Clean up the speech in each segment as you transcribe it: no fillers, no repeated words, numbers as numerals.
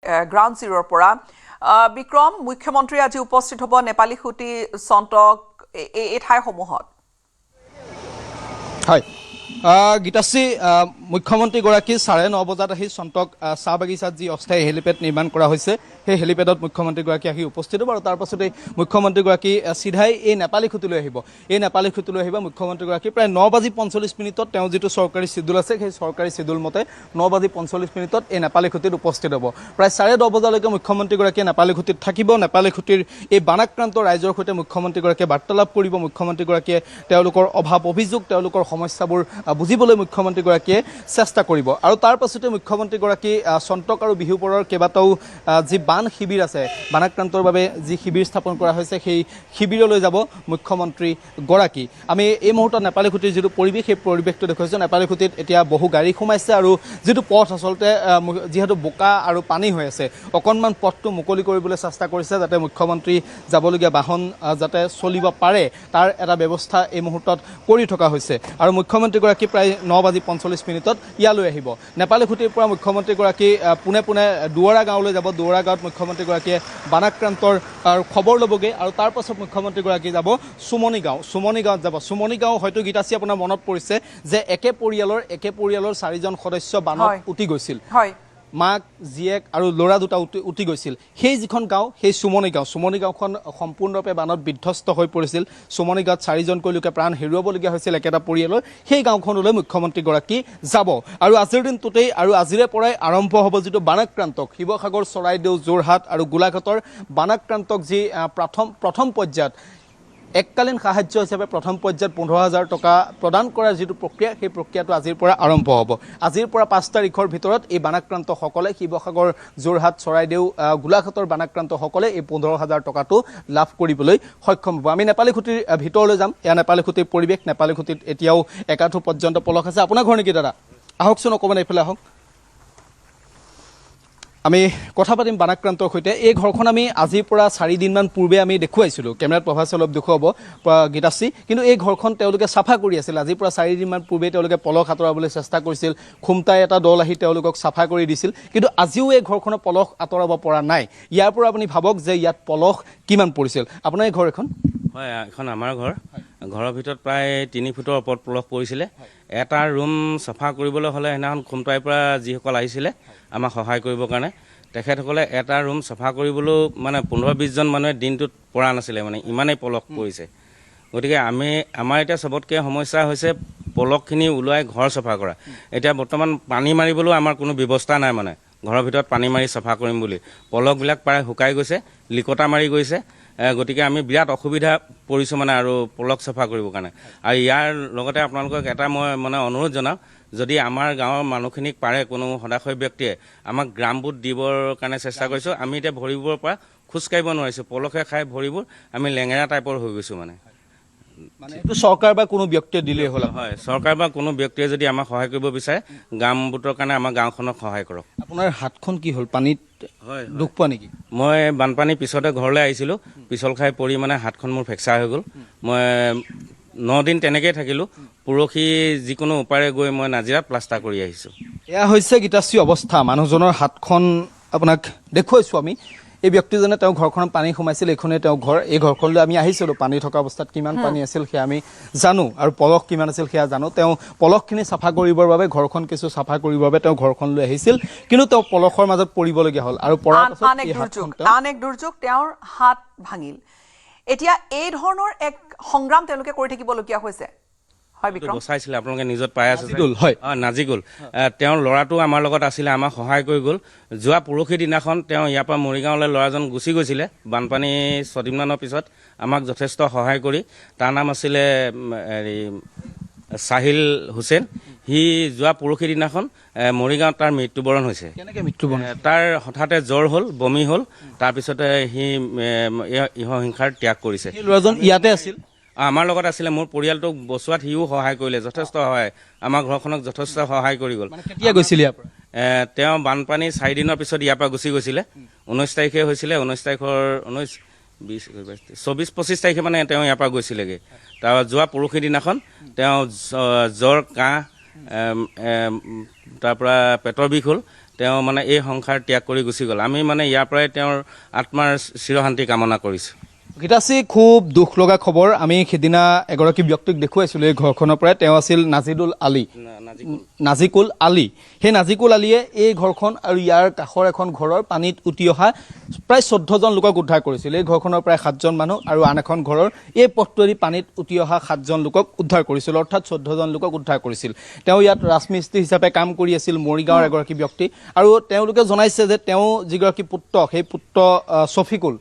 Ground জিৰোৰ পৰা বিক্ৰম মুখ্যমন্ত্ৰী আজি উপস্থিত হ'ব নেপালী খুঁটি চন্তক এই ঠাইসমূহত হয় গীতাশ্ৰী মুখ্যমন্ত্ৰীগৰাকী 9:30 বজাত আহি চন্তক চাহ বাগিচাত যি অস্থায়ী হেলিপেড নিৰ্মাণ কৰা হৈছে সেই হেলিপেডত মুখ্যমন্ত্ৰীগৰাকী আহি উপস্থিত হ'ব আৰু তাৰ পাছতে মুখ্যমন্ত্ৰীগৰাকী চিধাই এই নেপালী খুঁটিলৈ আহিব মুখ্যমন্ত্ৰীগৰাকী প্ৰায় 9:45 তেওঁ যিটো চৰকাৰী চিডুল আছে সেই চৰকাৰী চিডুল মতে 9:45 এই নেপালী খুঁটিত উপস্থিত হ'ব প্ৰায় 10:30 বজালৈকে মুখ্যমন্ত্ৰীগৰাকীয়ে নেপালী খুঁটিত থাকিব নেপালী খুঁটিৰ এই বানাক্ৰান্ত ৰাইজৰ সৈতে মুখ্যমন্ত্ৰীগৰাকীয়ে বাৰ্তালাপ কৰিব মুখ্যমন্ত্ৰীগৰাকীয়ে তেওঁলোকৰ অভাৱ অভিযোগ তেওঁলোকৰ সমস্যাবোৰ বুজিবলৈ মুখ্যমন্ত্ৰীগৰাকীয়ে চেষ্টা কৰিব আৰু তাৰ পাছতে মুখ্যমন্ত্ৰীগৰাকী চন্তক আৰু বিহুপুৰৰ কেইবাটাও যি বান শিবিৰ আছে বানাক্ৰান্তৰ বাবে যি শিবিৰ স্থাপন কৰা হৈছে সেই শিবিৰলৈ যাব মুখ্যমন্ত্ৰীগৰাকী আমি এই মুহূৰ্তত নেপালী খুঁটিৰ যিটো পৰিৱেশ সেই পৰিৱেশটো দেখুৱাইছোঁ নেপালী খুঁটিত এতিয়া বহু গাড়ী সোমাইছে আৰু যিটো পথ আচলতে যিহেতু বোকা আৰু পানী হৈ আছে অকণমান পথটো মুকলি কৰিবলৈ চেষ্টা কৰিছে যাতে মুখ্যমন্ত্ৰী যাবলগীয়া বাহন যাতে চলিব পাৰে তাৰ এটা ব্যৱস্থা এই মুহূৰ্তত কৰি থকা হৈছে আৰু মুখ্যমন্ত্ৰীগৰাকী প্ৰায় 9:45 ইয়ালৈ আহিব নেপালী খুঁটিৰ পৰা মুখ্যমন্ত্ৰীগৰাকী পোনে পোনে দুৱৰা গাঁৱলৈ যাব দুৱৰা গাঁৱত মুখ্যমন্ত্ৰীগৰাকীয়ে বানাক্ৰান্তৰ খবৰ ল'বগৈ আৰু তাৰ পাছত মুখ্যমন্ত্ৰীগৰাকী যাব চুমনি গাঁৱত যাব চুমনি গাঁও হয়তো গীতাশ্ৰী আপোনাৰ মনত পৰিছে যে একে পৰিয়ালৰ 4জন সদস্য বানত উটি গৈছিল মাক জীয়েক আৰু ল'ৰা দুটা উটি গৈছিল সেই যিখন গাঁও সেই চুমনি গাঁওখন সম্পূৰ্ণৰূপে বানত বিধ্বস্ত হৈ পৰিছিল চুমনি গাঁৱত 4জনকৈ লোকে প্ৰাণ হেৰুৱাবলগীয়া হৈছিল একেটা পৰিয়ালৰ সেই গাঁওখনলৈ মুখ্যমন্ত্ৰীগৰাকী যাব আৰু আজিৰ দিনটোতেই আৰু আজিৰে পৰাই আৰম্ভ হ'ব যিটো বানাক্ৰান্তক শিৱসাগৰ চৰাইদেউ যোৰহাট আৰু গোলাঘাটৰ বানাক্ৰান্তক যি প্ৰথম পৰ্যায়ত এককালীন সাহায্য হিচাপে প্ৰথম পৰ্যায়ত 15,000 টকা প্ৰদান কৰাৰ যিটো প্ৰক্ৰিয়া সেই প্ৰক্ৰিয়াটো আজিৰ পৰা আৰম্ভ হ'ব আজিৰ পৰা 5 তাৰিখৰ ভিতৰত এই বানাক্ৰান্তসকলে শিৱসাগৰ যোৰহাট চৰাইদেউ গোলাঘাটৰ বানাক্ৰান্তসকলে এই 15,000 টকাটো লাভ কৰিবলৈ সক্ষম হ'ব আমি নেপালী খুঁটিৰ ভিতৰলৈ যাম এয়া নেপালী খুঁটিৰ পৰিৱেশ নেপালী খুঁটিত এতিয়াও একাঠু পৰ্যন্ত পলস আছে আপোনাৰ ঘৰ নেকি দাদা আহকচোন অকণমান এইফালে আহক আমি কথা পাতিম বানাক্ৰান্তৰ সৈতে এই ঘৰখন আমি আজিৰ পৰা 4 দিনমান পূৰ্বে আমি দেখুৱাইছিলোঁ কেমেৰাত প্ৰভাস অলপ দেখুৱাব গীতাশ্ৰী কিন্তু এই ঘৰখন তেওঁলোকে চাফা কৰি আছিল আজিৰ পৰা 4 দিনমান পূৰ্বে তেওঁলোকে পলস আঁতৰাবলৈ চেষ্টা কৰিছিল খুমটাই এটা দল আহি তেওঁলোকক চাফা কৰি দিছিল কিন্তু আজিও এই ঘৰখনৰ পলস আঁতৰাব পৰা নাই ইয়াৰ পৰা আপুনি ভাবক যে ইয়াত পলস কিমান পৰিছিল আপোনাৰ এই ঘৰ এখন হয় এখন আমাৰ ঘৰৰ ভিতৰত প্ৰায় 3 ফুটৰ ওপৰত পলস পৰিছিলে এটা ৰুম চাফা কৰিবলৈ হ'লে সেইদিনাখন খুমটাইৰ পৰা যিসকল আহিছিলে আমাক সহায় কৰিবৰ কাৰণে তেখেতসকলে এটা ৰুম চাফা কৰিবলৈও মানে 15-20 জন মানুহে দিনটোত পৰা নাছিলে মানে ইমানেই পলস পৰিছে গতিকে আমাৰ এতিয়া চবতকৈ সমস্যা হৈছে পলসখিনি ওলোৱাই ঘৰ চাফা কৰা এতিয়া বৰ্তমান পানী মাৰিবলৈও আমাৰ কোনো ব্যৱস্থা নাই মানে ঘৰৰ ভিতৰত পানী মাৰি চাফা কৰিম বুলি পলসবিলাক প্ৰায় শুকাই গৈছে লিকতা মাৰি গৈছে গতিকে আমি বিৰাট অসুবিধা পৰিছোঁ মানে আৰু পলস চাফা কৰিবৰ কাৰণে আৰু ইয়াৰ লগতে আপোনালোকক এটা মই মানে অনুৰোধ জনাওঁ যদি আমাৰ গাঁৱৰ মানুহখিনিক পাৰে কোনো সদাশয় ব্যক্তিয়ে আমাক গ্ৰামবোধ দিবৰ কাৰণে চেষ্টা কৰিছোঁ আমি এতিয়া ভৰিবোৰৰ পৰা খোজকাঢ়িব নোৱাৰিছোঁ পলসে খাই ভৰিবোৰ আমি লেঙেৰা টাইপৰ হৈ গৈছোঁ মানে এইটো চৰকাৰ বা কোনো ব্যক্তিয়ে দিলেই হ'ল হয় চৰকাৰ বা কোনো ব্যক্তিয়ে যদি আমাক সহায় কৰিব বিচাৰে গ্ৰামবোধৰ কাৰণে আমাৰ গাঁওখনক সহায় কৰক আপোনাৰ হাতখন কি হ'ল পানীত হয় দুখ পোৱা নেকি মই বানপানীৰ পিছতে ঘৰলৈ আহিছিলোঁ পিছল খাই পৰি মানে হাতখন মোৰ ফ্ৰেকচাৰ হৈ গ'ল মই 9 দিন তেনেকৈয়ে থাকিলোঁ পৰহি যিকোনো উপায়েৰে গৈ মই নাজিৰাত প্লাষ্টাৰ কৰি আহিছোঁ এয়া হৈছে গীতাশ্ৰী অৱস্থা মানুহজনৰ হাতখন আপোনাক দেখুৱাইছোঁ আমি এই ব্যক্তিজনে তেওঁ ঘৰখনত পানী সোমাইছিল এইখনেই তেওঁ ঘৰ এই ঘৰখনলৈ আমি আহিছিলোঁ পানী থকা অৱস্থাত কিমান পানী আছিল সেয়া আমি জানো আৰু পলস কিমান আছিল সেয়া জানো তেওঁ পলসখিনি চাফা কৰিবৰ বাবে ঘৰখন কিছু চাফা কৰিবৰ বাবে তেওঁ ঘৰখনলৈ আহিছিল কিন্তু তেওঁ পলসৰ মাজত পৰিবলগীয়া হ'ল আৰু পৰাৰ পাছত আন এক দুৰ্যোগ তেওঁৰ হাত ভাঙিল এতিয়া এই ধৰণৰ এক সংগ্ৰাম তেওঁলোকে কৰি থাকিবলগীয়া হৈছে বচাইছিলে আপোনালোকে নিউজত পাই আছে নাজিকুল তেওঁৰ ল'ৰাটো আমাৰ লগত আছিলে আমাক সহায় কৰি গ'ল যোৱা পৰহি দিনাখন তেওঁ ইয়াৰ পৰা মৰিগাঁৱলৈ ল'ৰাজন গুচি গৈছিলে বানপানী 6 দিনমানৰ পিছত আমাক যথেষ্ট সহায় কৰি তাৰ নাম আছিলে চাহিল হুছেইন সি যোৱা পৰহি দিনাখন মৰিগাঁৱত তাৰ মৃত্যুবৰণ হৈছে তাৰ হঠাতে জ্বৰ হ'ল বমি হ'ল তাৰপিছতে সি ইহহিংসাৰ ত্যাগ কৰিছে ল'ৰাজন ইয়াতে আছিল আমাৰ লগত আছিলে মোৰ পৰিয়ালটোক বচোৱাত সিও সহায় কৰিলে যথেষ্ট সহায় আমাৰ ঘৰখনক যথেষ্ট সহায় কৰি গ'ল কেতিয়া গৈছিল ইয়াৰ পৰা তেওঁ বানপানী 4 দিনৰ পিছত ইয়াৰ পৰা গুচি গৈছিলে 19 তাৰিখে হৈছিলে 19 তাৰিখৰ 24-25 তাৰিখে মানে তেওঁ ইয়াৰ পৰা গৈছিলেগৈ তাৰ যোৱা পৰহি দিনাখন তেওঁ জ্বৰ কাহ তাৰ পৰা পেটৰ বিষ হ'ল তেওঁ মানে এই সংসাৰ ত্যাগ কৰি গুচি গ'ল। আমি মানে ইয়াৰ পৰাই তেওঁৰ আত্মাৰ চিৰশান্তি কামনা কৰিছোঁ। গীতাশ্ৰী, খুব দুখ লগা খবৰ। আমি সিদিনা এগৰাকী ব্যক্তিক দেখুৱাইছিলোঁ এই ঘৰখনৰ পৰাই। তেওঁ আছিল নাজিকুল আলী। সেই নাজিকুল আলীয়ে এই ঘৰখন আৰু ইয়াৰ কাষৰ এখন ঘৰৰ পানীত উটি অহা প্ৰায় 14জন লোকক উদ্ধাৰ কৰিছিল। এই ঘৰখনৰ প্ৰায় 7জন মানুহ আৰু আন এখন ঘৰৰ এই পথটোৱেদি পানীত উটি অহা 7জন লোকক উদ্ধাৰ কৰিছিল, অৰ্থাৎ 14জন লোকক উদ্ধাৰ কৰিছিল। তেওঁ ইয়াত ৰাজমিস্ত্ৰী হিচাপে কাম কৰি আছিল, মৰিগাঁৱৰ এগৰাকী ব্যক্তি। আৰু তেওঁলোকে জনাইছে যে তেওঁ যিগৰাকী পুত্ৰ, সেই পুত্ৰ ছফিকুল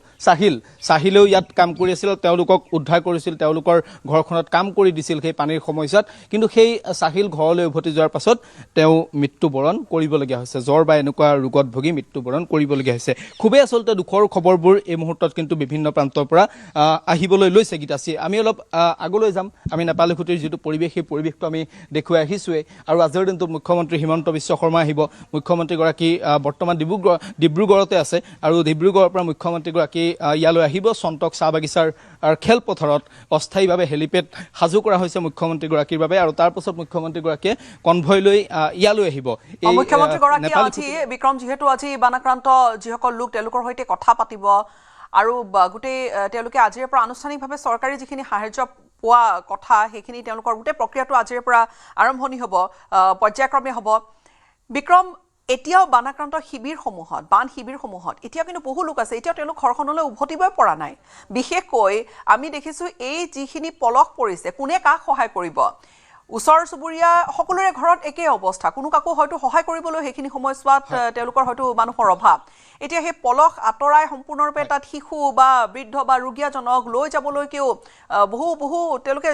চাহিলেও ইয়াত কাম কৰি আছিল, তেওঁলোকক উদ্ধাৰ কৰিছিল, তেওঁলোকৰ ঘৰখনত কাম কৰি দিছিল সেই পানীৰ সমস্যাত। কিন্তু সেই চাহিল ঘৰলৈ উভতি যোৱাৰ পাছত তেওঁ মৃত্যুবৰণ কৰিবলগীয়া হৈছে। জ্বৰ বা এনেকুৱা ৰোগত ভুগি মৃত্যুবৰণ কৰিবলগীয়া হৈছে। খুবেই আচলতে দুখৰ খবৰবোৰ এই মুহূৰ্তত কিন্তু বিভিন্ন প্ৰান্তৰ পৰা আহিবলৈ লৈছে। গীতাশ্ৰী, আমি অলপ আগলৈ যাম। আমি নেপালীখুটিৰ যিটো পৰিৱেশ, সেই পৰিৱেশটো আমি দেখুৱাই আহিছোঁৱেই। আৰু আজিৰ দিনটোত মুখ্যমন্ত্ৰী হিমন্ত বিশ্ব শৰ্মা আহিব। মুখ্যমন্ত্ৰীগৰাকী বৰ্তমান ডিব্ৰুগড়তে আছে আৰু ডিব্ৰুগড়ৰ পৰা মুখ্যমন্ত্ৰীগৰাকী ইয়ালৈ আহিব। চন্তক চাহ বাগিচাৰ খেলপথাৰত অস্থায়ীভাৱে হেলিপেড সাজু কৰা হৈছে মুখ্যমন্ত্ৰীগৰাকীৰ বাবে। আৰু তাৰ পাছত মুখ্যমন্ত্ৰীগৰাকীয়ে কনভয় লৈ ইয়ালৈ আহিব। মুখ্যমন্ত্ৰীগৰাকী আজি বিক্ৰম, যিহেতু আজি বানাক্ৰান্ত যিসকল লোক তেওঁলোকৰ সৈতে কথা পাতিব আৰু গোটেই তেওঁলোকে আজিৰে পৰা আনুষ্ঠানিকভাৱে চৰকাৰী যিখিনি সাহায্য পোৱা কথা সেইখিনি তেওঁলোকৰ গোটেই প্ৰক্ৰিয়াটো আজিৰে পৰা আৰম্ভণি হ'ব, পৰ্যায়ক্ৰমে হ'ব। বিক্ৰম, এতিয়াও বানাক্ৰান্ত বান শিবিৰসমূহত এতিয়াও কিন্তু বহু লোক আছে, এতিয়াও তেওঁলোক ঘৰখনলৈ উভতিবই পৰা নাই। বিশেষকৈ আমি দেখিছোঁ এই যিখিনি পলস পৰিছে, কোনে কাক সহায় কৰিব? ওচৰ চুবুৰীয়া সকলোৰে ঘৰত একেই অৱস্থা, কোনো কাকো হয়তো সহায় কৰিবলৈ সেইখিনি সময়ছোৱাত তেওঁলোকৰ হয়তো মানুহৰ অভাৱ। এতিয়া সেই পলস আঁতৰাই সম্পূৰ্ণৰূপে তাত শিশু বা বৃদ্ধ বা ৰোগীয়াজনক লৈ যাবলৈকেও বহু তেওঁলোকে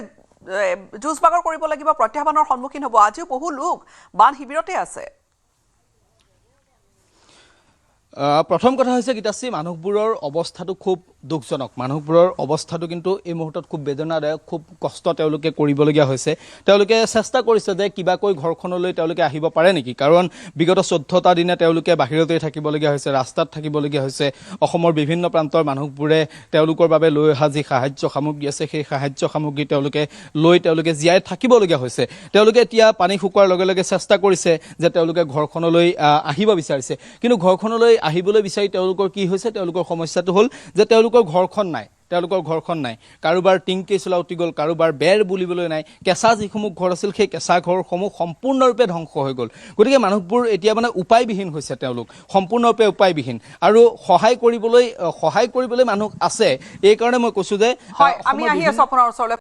যুঁজ বাগৰ কৰিব লাগিব, প্ৰত্যাহ্বানৰ সন্মুখীন হ'ব। আজিও বহু লোক বান শিবিৰতে আছে। প্ৰথম কথা হৈছে গীতাশ্ৰী, মানুহবোৰৰ অৱস্থাটো খুব দুখজনক। মানুহবোৰৰ অৱস্থাটো কিন্তু এই মুহূৰ্তত খুব বেদনাদায়ক, খুব কষ্ট তেওঁলোকে কৰিবলগীয়া হৈছে। তেওঁলোকে চেষ্টা কৰিছে যে কিবাকৈ ঘৰখনলৈ তেওঁলোকে আহিব পাৰে নেকি, কাৰণ বিগত 14টা দিনে তেওঁলোকে বাহিৰতেই থাকিবলগীয়া হৈছে, ৰাস্তাত থাকিবলগীয়া হৈছে। অসমৰ বিভিন্ন প্ৰান্তৰ মানুহবোৰে তেওঁলোকৰ বাবে লৈ অহা যি সাহায্য সামগ্ৰী আছে, সেই সাহায্য সামগ্ৰী তেওঁলোকে জীয়াই থাকিবলগীয়া হৈছে। তেওঁলোকে এতিয়া পানী শুকোৱাৰ লগে লগে চেষ্টা কৰিছে যে তেওঁলোকে ঘৰখনলৈ আহিব বিচাৰিছে, কিন্তু ঘৰখনলৈ আহিবলৈ বিচাৰি তেওঁলোকৰ কি হৈছে, তেওঁলোকৰ সমস্যাটো হ'ল যে তেওঁলোকৰ ঘৰখন নাই। কাৰোবাৰ টিংকি চোলা উটি গ'ল, কাৰোবাৰ বেৰ বুলিবলৈ নাই। কেঁচা যিসমূহ ঘৰ আছিল, সেই কেঁচা ঘৰসমূহ সম্পূৰ্ণৰূপে ধ্বংস হৈ গ'ল। গতিকে মানুহবোৰ এতিয়া মানে উপায়বিহীন হৈছে, তেওঁলোক সম্পূৰ্ণৰূপে উপায়বিহীন। আৰু সহায় কৰিবলৈ মানুহ আছে। এই কাৰণে মই কৈছোঁ যে আমি আহি আছোঁ আপোনাৰ ওচৰলৈ।